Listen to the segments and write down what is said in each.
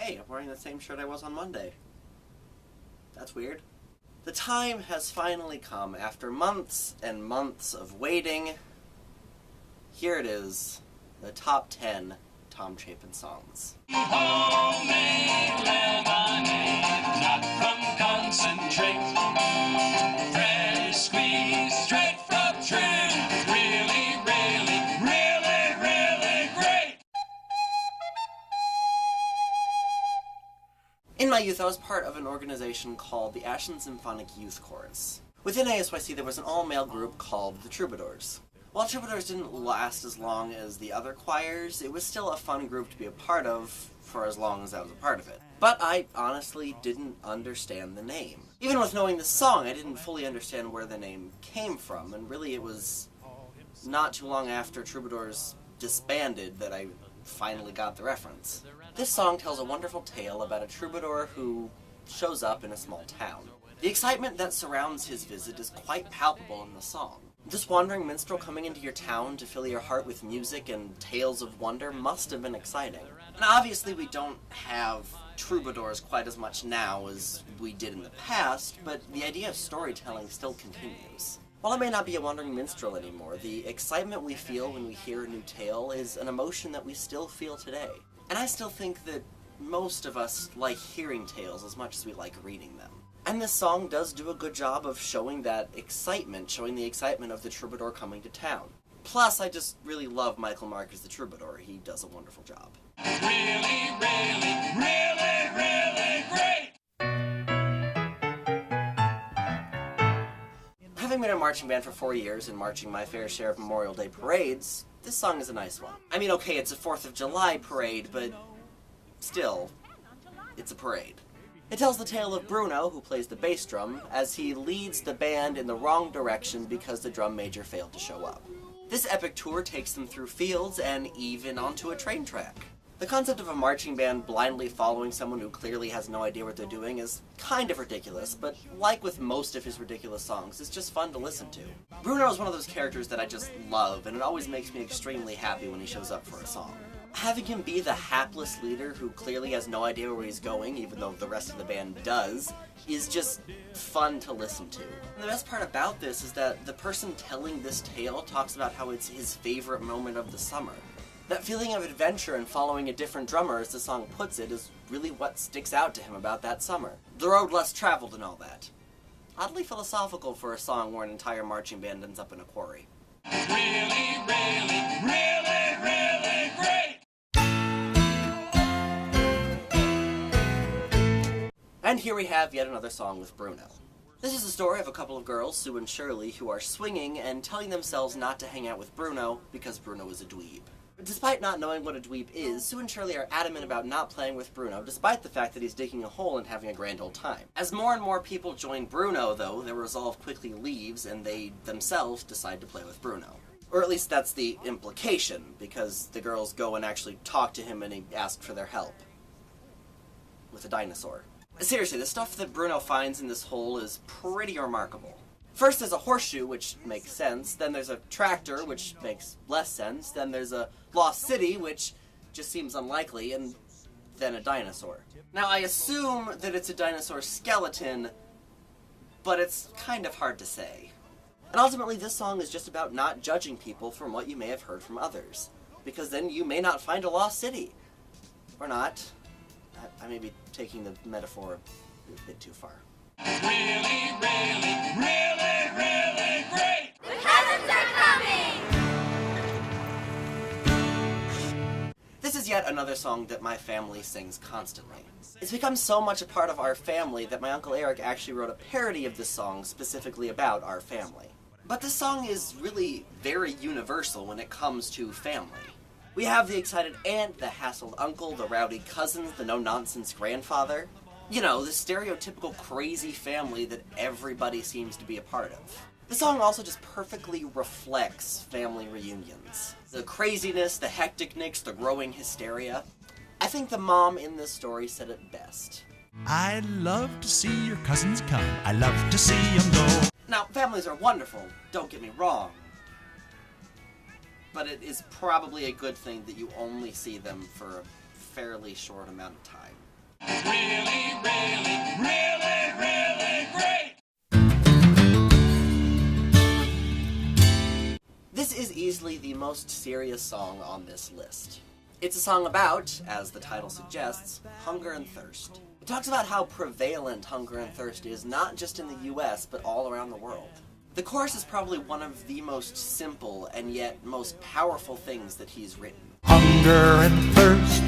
hey, I'm wearing the same shirt I was on Monday. That's weird. The time has finally come. After months and months of waiting, here it is, the top 10 Tom Chapin songs. Homemade lemonade, not from concentrate. Fresh squeezed straight from tree. Really, really, really, really great. In my youth, I was part of an organization called the Ashland Symphonic Youth Chorus. Within ASYC, there was an all-male group called the Troubadours. While Troubadours didn't last as long as the other choirs, it was still a fun group to be a part of for as long as I was a part of it. But I honestly didn't understand the name. Even with knowing the song, I didn't fully understand where the name came from, and really it was not too long after Troubadours disbanded that I finally got the reference. This song tells a wonderful tale about a troubadour who shows up in a small town. The excitement that surrounds his visit is quite palpable in the song. This wandering minstrel coming into your town to fill your heart with music and tales of wonder must have been exciting. And obviously we don't have troubadours quite as much now as we did in the past, but the idea of storytelling still continues. While I may not be a wandering minstrel anymore, the excitement we feel when we hear a new tale is an emotion that we still feel today. And I still think that most of us like hearing tales as much as we like reading them. And this song does do a good job of showing that excitement, showing the excitement of the troubadour coming to town. Plus, I just really love Michael Mark as the troubadour. He does a wonderful job. Really, really, really, really great. Having been a marching band for 4 years and marching my fair share of Memorial Day parades, this song is a nice one. I mean, okay, it's a 4th of July parade, but still, it's a parade. It tells the tale of Bruno, who plays the bass drum, as he leads the band in the wrong direction because the drum major failed to show up. This epic tour takes them through fields and even onto a train track. The concept of a marching band blindly following someone who clearly has no idea what they're doing is kind of ridiculous, but like with most of his ridiculous songs, it's just fun to listen to. Bruno is one of those characters that I just love, and it always makes me extremely happy when he shows up for a song. Having him be the hapless leader who clearly has no idea where he's going, even though the rest of the band does, is just fun to listen to. And the best part about this is that the person telling this tale talks about how it's his favorite moment of the summer. That feeling of adventure and following a different drummer, as the song puts it, is really what sticks out to him about that summer. The road less traveled and all that. Oddly philosophical for a song where an entire marching band ends up in a quarry. Really, really, really, really great. And here we have yet another song with Bruno. This is the story of a couple of girls, Sue and Shirley, who are swinging and telling themselves not to hang out with Bruno because Bruno is a dweeb. Despite not knowing what a dweeb is, Sue and Shirley are adamant about not playing with Bruno, despite the fact that he's digging a hole and having a grand old time. As more and more people join Bruno, though, their resolve quickly leaves, and they themselves decide to play with Bruno. Or at least that's the implication, because the girls go and actually talk to him and he asks for their help. With a dinosaur. Seriously, the stuff that Bruno finds in this hole is pretty remarkable. First there's a horseshoe, which makes sense, then there's a tractor, which makes less sense, then there's a lost city, which just seems unlikely, and then a dinosaur. Now, I assume that it's a dinosaur skeleton, but it's kind of hard to say. And ultimately, this song is just about not judging people from what you may have heard from others, because then you may not find a lost city. Or not. I may be taking the metaphor a bit too far. Really, really, really, really great. The cousins are coming! This is yet another song that my family sings constantly. It's become so much a part of our family that my Uncle Eric actually wrote a parody of this song specifically about our family. But this song is really very universal when it comes to family. We have the excited aunt, the hassled uncle, the rowdy cousins, the no-nonsense grandfather. You know, the stereotypical crazy family that everybody seems to be a part of. The song also just perfectly reflects family reunions. The craziness, the hecticness, the growing hysteria. I think the mom in this story said it best. I love to see your cousins come. I love to see them go. Now, families are wonderful, don't get me wrong. But it is probably a good thing that you only see them for a fairly short amount of time. Really, really, really, really great. This is easily the most serious song on this list. It's a song about, as the title suggests, hunger and thirst. It talks about how prevalent hunger and thirst is not just in the US, but all around the world. The chorus is probably one of the most simple and yet most powerful things that he's written. Hunger and thirst,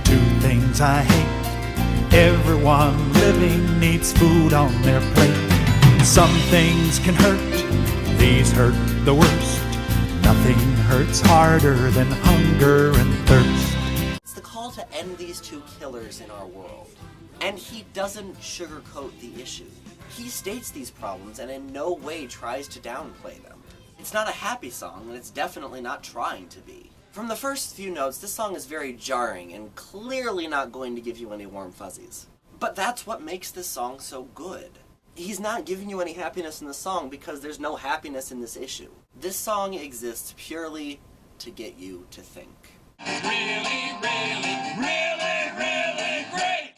two things I hate. Everyone living needs food on their plate. Some things can hurt, these hurt the worst. Nothing hurts harder than hunger and thirst. It's the call to end these two killers in our world. And he doesn't sugarcoat the issue. He states these problems and in no way tries to downplay them. It's not a happy song, and it's definitely not trying to be. From the first few notes, this song is very jarring and clearly not going to give you any warm fuzzies. But that's what makes this song so good. He's not giving you any happiness in the song because there's no happiness in this issue. This song exists purely to get you to think. Really, really, really, really great.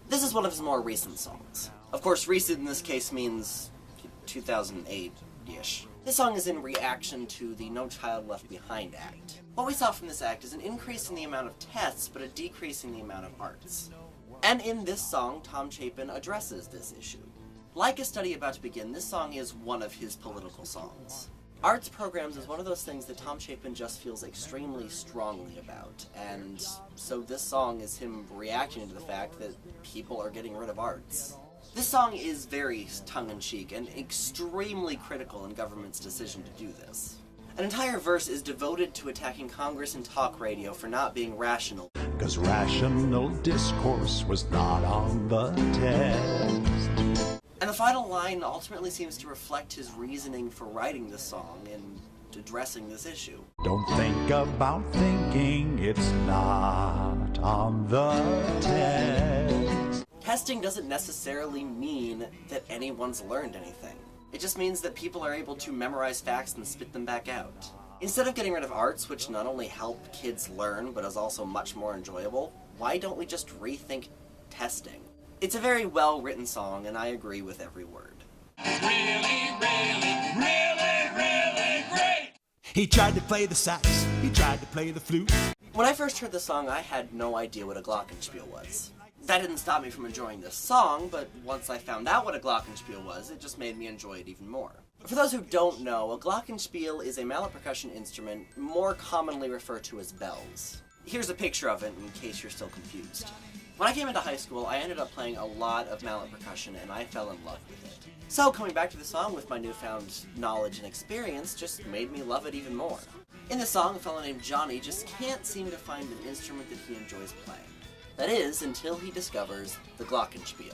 This is one of his more recent songs. Of course, recent in this case means 2008-ish. This song is in reaction to the No Child Left Behind Act. What we saw from this act is an increase in the amount of tests, but a decrease in the amount of arts. And in this song, Tom Chapin addresses this issue. Like A Study About to Begin, this song is one of his political songs. Arts programs is one of those things that Tom Chapin just feels extremely strongly about, and so this song is him reacting to the fact that people are getting rid of arts. This song is very tongue-in-cheek and extremely critical in government's decision to do this. An entire verse is devoted to attacking Congress and talk radio for not being rational. 'Cause rational discourse was not on the test. And the final line ultimately seems to reflect his reasoning for writing this song and addressing this issue. Don't think about thinking, it's not on the test. Testing doesn't necessarily mean that anyone's learned anything. It just means that people are able to memorize facts and spit them back out. Instead of getting rid of arts, which not only help kids learn, but is also much more enjoyable, why don't we just rethink testing? It's a very well-written song, and I agree with every word. Really, really, really, really great. He tried to play the sax, he tried to play the flute. When I first heard the song, I had no idea what a glockenspiel was. That didn't stop me from enjoying this song, but once I found out what a glockenspiel was, it just made me enjoy it even more. For those who don't know, a glockenspiel is a mallet percussion instrument more commonly referred to as bells. Here's a picture of it in case you're still confused. When I came into high school, I ended up playing a lot of mallet percussion, and I fell in love with it. So coming back to the song with my newfound knowledge and experience just made me love it even more. In the song, a fellow named Johnny just can't seem to find an instrument that he enjoys playing. That is, until he discovers the glockenspiel.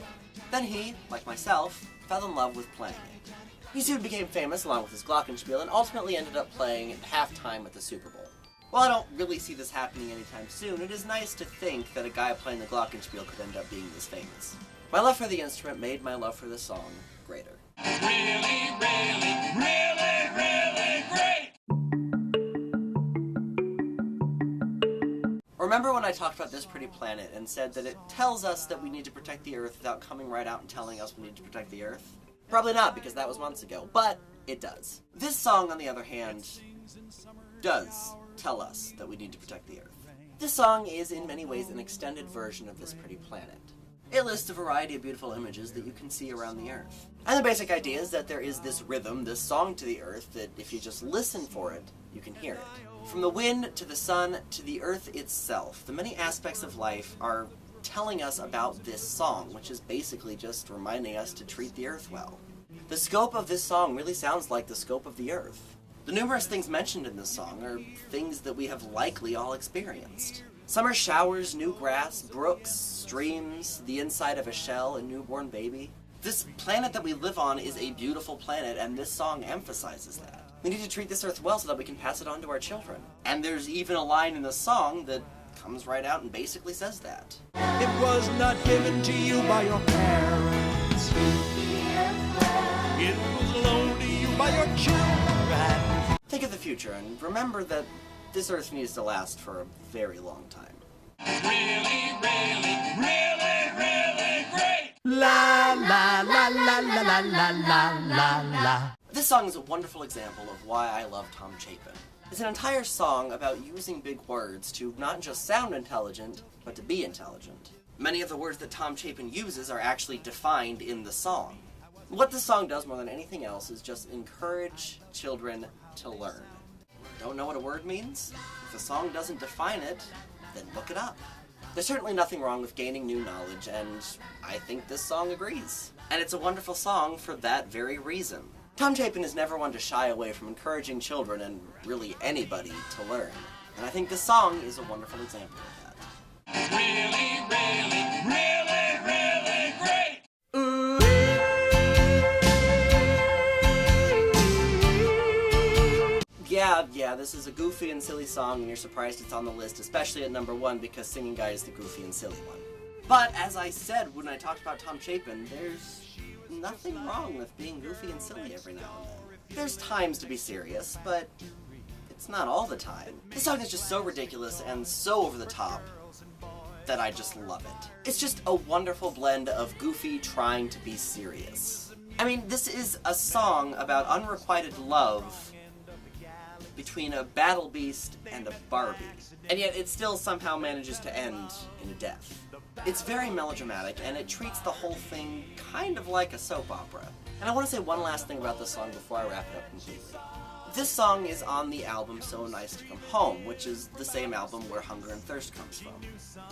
Then he, like myself, fell in love with playing it. He soon became famous along with his glockenspiel and ultimately ended up playing at halftime at the Super Bowl. While I don't really see this happening anytime soon, it is nice to think that a guy playing the glockenspiel could end up being this famous. My love for the instrument made my love for the song greater. Really, really, really, really great. Remember when I talked about This Pretty Planet and said that it tells us that we need to protect the Earth without coming right out and telling us we need to protect the Earth? Probably not, because that was months ago, but it does. This song, on the other hand, does tell us that we need to protect the Earth. This song is in many ways an extended version of This Pretty Planet. It lists a variety of beautiful images that you can see around the Earth. And the basic idea is that there is this rhythm, this song to the Earth, that if you just listen for it, you can hear it. From the wind to the sun to the Earth itself, the many aspects of life are telling us about this song, which is basically just reminding us to treat the Earth well. The scope of this song really sounds like the scope of the Earth. The numerous things mentioned in this song are things that we have likely all experienced. Summer showers, new grass, brooks, streams, the inside of a shell, a newborn baby. This planet that we live on is a beautiful planet, and this song emphasizes that. We need to treat this Earth well so that we can pass it on to our children. And there's even a line in the song that comes right out and basically says that. It was not given to you by your parents. It was loaned to you by your children. Think of the future and remember that this earth needs to last for a very long time. Really, really, really, really great. La la la la la la la la la la. This song is a wonderful example of why I love Tom Chapin. It's an entire song about using big words to not just sound intelligent, but to be intelligent. Many of the words that Tom Chapin uses are actually defined in the song. What this song does more than anything else is just encourage children to learn. Don't know what a word means? If the song doesn't define it, then look it up. There's certainly nothing wrong with gaining new knowledge, and I think this song agrees. And it's a wonderful song for that very reason. Tom Chapin is never one to shy away from encouraging children, and really anybody, to learn. And I think this song is a wonderful example of that. Really, really, really, really great. Yeah, this is a goofy and silly song, and you're surprised it's on the list, especially at number 1, because Singing Guy is the goofy and silly one. But, as I said when I talked about Tom Chapin, there's nothing wrong with being goofy and silly every now and then. There's times to be serious, but it's not all the time. This song is just so ridiculous and so over the top that I just love it. It's just a wonderful blend of goofy trying to be serious. I mean, this is a song about unrequited love between a battle beast and a Barbie, and yet it still somehow manages to end in a death. It's very melodramatic, and it treats the whole thing kind of like a soap opera. And I want to say one last thing about this song before I wrap it up completely. This song is on the album So Nice to Come Home, which is the same album where Hunger and Thirst comes from.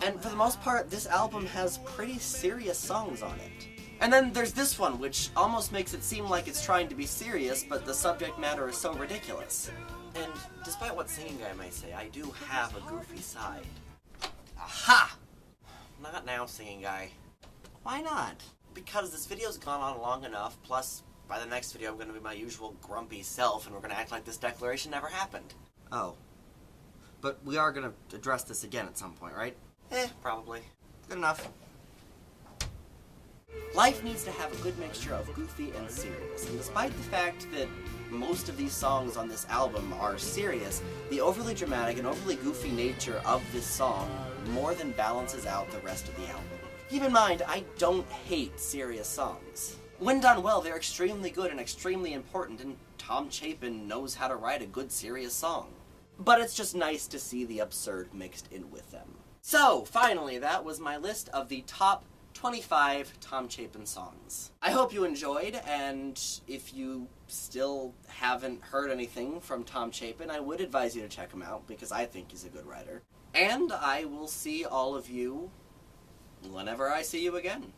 And for the most part, this album has pretty serious songs on it. And then there's this one, which almost makes it seem like it's trying to be serious, but the subject matter is so ridiculous. And despite what Singing Guy may say, I do have a goofy side. Aha! Not now, Singing Guy. Why not? Because this video's gone on long enough, plus by the next video I'm going to be my usual grumpy self, and we're going to act like this declaration never happened. Oh. But we are going to address this again at some point, right? Probably. Good enough. Life needs to have a good mixture of goofy and serious, and despite the fact that most of these songs on this album are serious, the overly dramatic and overly goofy nature of this song more than balances out the rest of the album. Keep in mind, I don't hate serious songs. When done well, they're extremely good and extremely important, and Tom Chapin knows how to write a good serious song. But it's just nice to see the absurd mixed in with them. So, finally, that was my list of the top 25 Tom Chapin songs. I hope you enjoyed, and if you still haven't heard anything from Tom Chapin, I would advise you to check him out, because I think he's a good writer. And I will see all of you whenever I see you again.